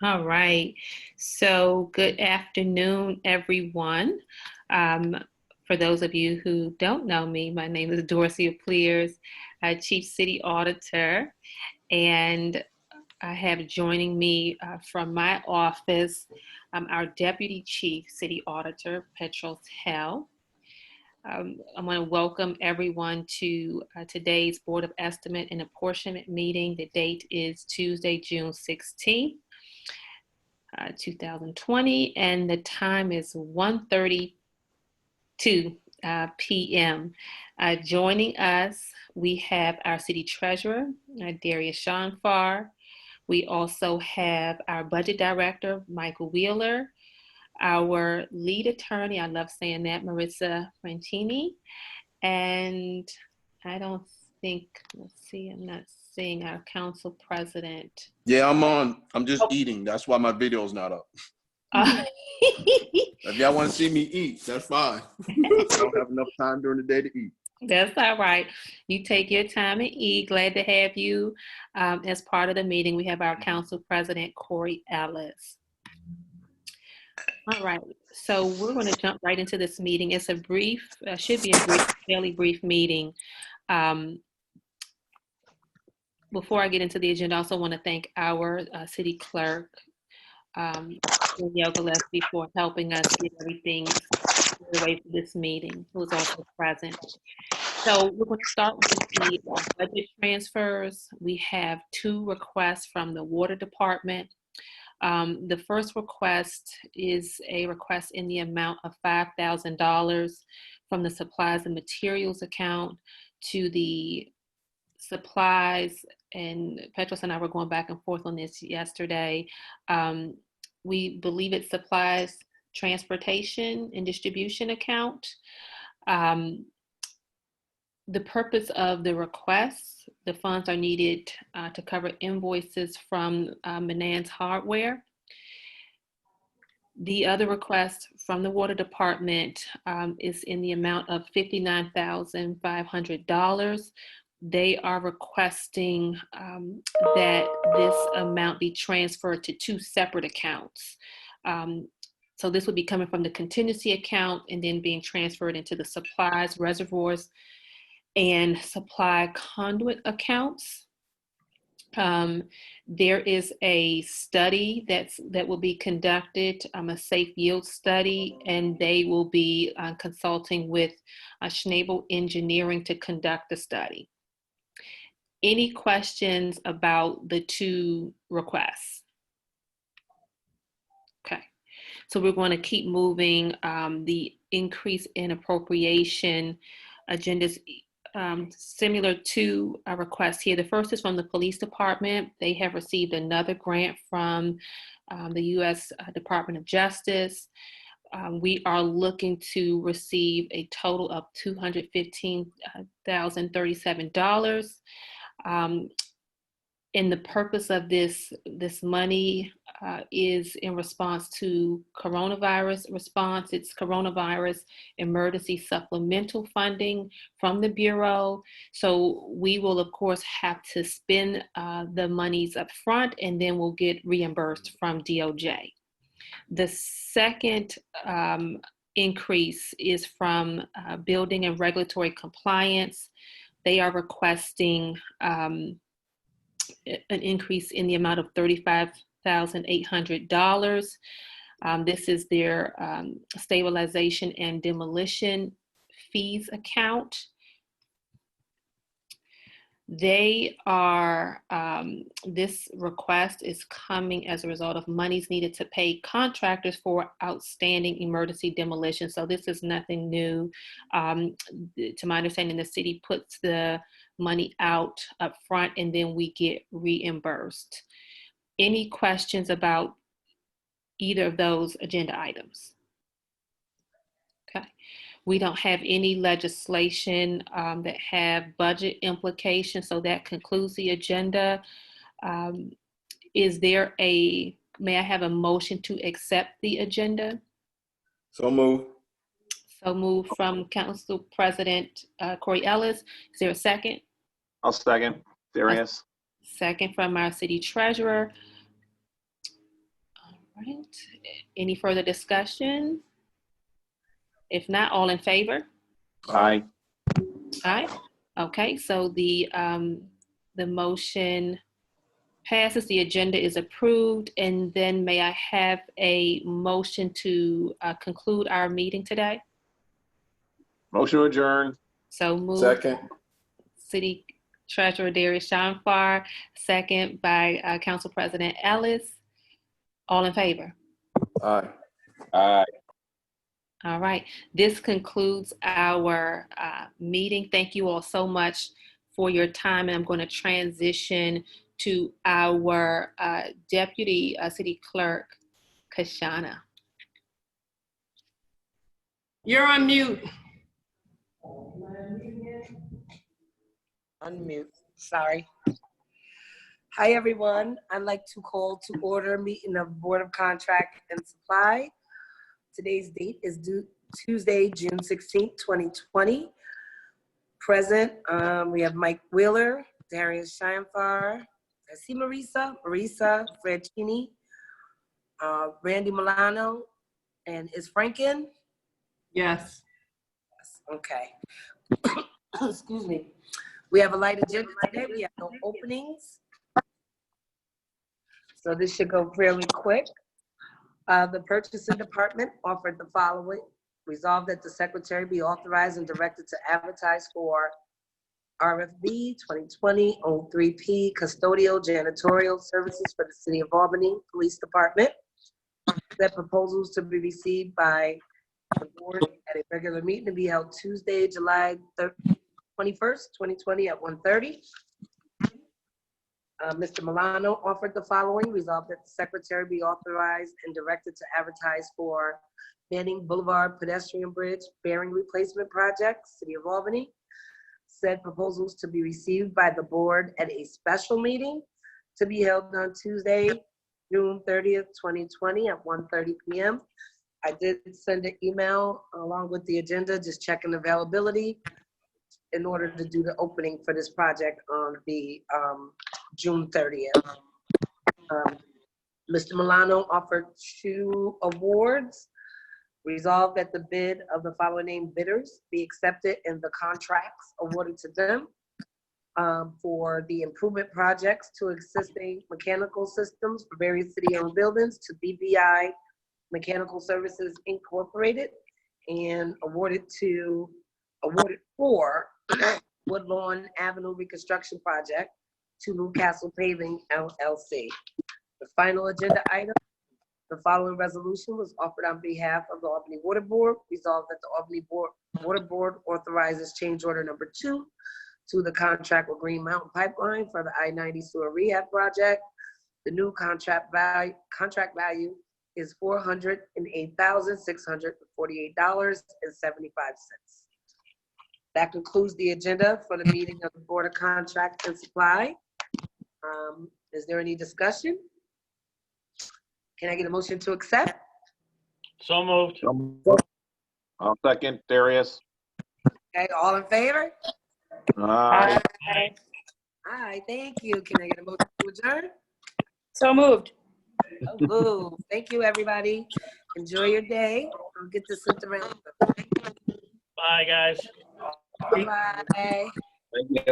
All right. So, good afternoon, everyone. Um, for those of you who don't know me, my name is Dorcia Pleers, Chief City Auditor, and I have joining me from my office our Deputy Chief City Auditor, Petros Hell. I want to welcome everyone to today's Board of Estimate and Apportionment meeting. The date is Tuesday, June 16th. 2020, and the time is 1:32 p.m. Joining us, we have our City Treasurer, Darius Shanfar. We also have our Budget Director, Michael Wheeler, our Lead Attorney, I love saying that, Marissa Frantini, and I don't think, let's see, I'm not seeing our Council President. Yeah, I'm on. I'm just eating. That's why my video's not up. If y'all want to see me eat, that's fine. I don't have enough time during the day to eat. That's all right. You take your time and eat. Glad to have you as part of the meeting. We have our Council President, Corey Ellis. All right. So we're going to jump right into this meeting. It's a brief, should be a brief, fairly brief meeting. Before I get into the agenda, I also want to thank our City Clerk, Danielle Gillespie, for helping us get everything away for this meeting, who is also present. So we're going to start with the budget transfers. We have two requests from the Water Department. The first request is a request in the amount of $5,000 from the supplies and materials account to the supplies, and Petros and I were going back and forth on this yesterday. We believe it's supplies, transportation, and distribution account. The purpose of the request, the funds are needed to cover invoices from Menands Hardware. The other request from the Water Department is in the amount of $59,500. They are requesting that this amount be transferred to two separate accounts. So this would be coming from the contingency account and then being transferred into the supplies, reservoirs, and supply conduit accounts. There is a study that will be conducted, a safe yield study, and they will be consulting with Schnabel Engineering to conduct the study. Any questions about the two requests? Okay, so we're going to keep moving. The increase in appropriation agendas similar to a request here. The first is from the police department. They have received another grant from the U.S. Department of Justice. We are looking to receive a total of $215,037. And the purpose of this money is in response to coronavirus response. It's coronavirus emergency supplemental funding from the Bureau. So we will, of course, have to spend the monies up front, and then we'll get reimbursed from DOJ. The second increase is from building and regulatory compliance. They are requesting an increase in the amount of $35,800. This is their stabilization and demolition fees account. They are, this request is coming as a result of monies needed to pay contractors for outstanding emergency demolition. So this is nothing new. To my understanding, the city puts the money out up front and then we get reimbursed. Any questions about either of those agenda items? Okay. We don't have any legislation that have budget implications, so that concludes the agenda. Is there may I have a motion to accept the agenda? So move. So move from Council President Corey Ellis. Is there a second? I'll second. Darius. Second from our City Treasurer. right. Any further discussion? If not, all in favor? Aye. Aye. Okay, so the motion passes, the agenda is approved, and then may I have a motion to conclude our meeting today? Motion to adjourn. So moved. Second. City Treasurer Darius Shamfar, second by Council President Ellis. All in favor? Aye. Aye. All right. This concludes our meeting. Thank you all so much for your time. And I'm going to transition to our Deputy City Clerk, Kashana. You're on mute. Unmute, sorry. Hi, everyone. I'd like to call to order meeting of Board of Contract and Supply. Today's date is Tuesday, June 16th, 2020. Present, we have Mike Wheeler, Darius Shamfar, I see Marisa Francini, Randy Milano, and is Frank in? Yes. Okay. Excuse me. We have a light agenda today. We have no openings. So this should go fairly quick. The purchasing department offered the following. Resolved that the secretary be authorized and directed to advertise for RFB 2020-03P custodial janitorial services for the City of Albany Police Department. That proposals to be received by the board at a regular meeting to be held Tuesday, July 21st, 2020 at 1:30. Mr. Milano offered the following. Resolved that the secretary be authorized and directed to advertise for Manning Boulevard pedestrian bridge bearing replacement project, City of Albany. Said proposals to be received by the board at a special meeting to be held on Tuesday, June 30th, 2020 at 1:30 p.m. I did send an email along with the agenda, just checking availability in order to do the opening for this project on the June 30th. Mr. Milano offered 2 awards. Resolved that the bid of the following named bidders be accepted and the contracts awarded to them for the improvement projects to existing mechanical systems for various city-owned buildings to BVI Mechanical Services Incorporated, and awarded for Woodlawn Avenue Reconstruction Project to Newcastle Paving LLC. The final agenda item, the following resolution was offered on behalf of the Albany Water Board. Resolved that the Albany Water Board authorizes change order number 2 to the contract with Green Mountain Pipeline for the I-90 sewer rehab project. The new contract value is $408,648.75. That concludes the agenda for the meeting of the Board of Contract and Supply. Is there any discussion? Can I get a motion to accept? So moved. I'll second, Darius. Okay, all in favor? Aye. Aye, thank you. Can I get a motion to adjourn? So moved. Oh, boo. Thank you, everybody. Enjoy your day. I'll get this sent around. Bye, guys. Bye-bye. Thank you.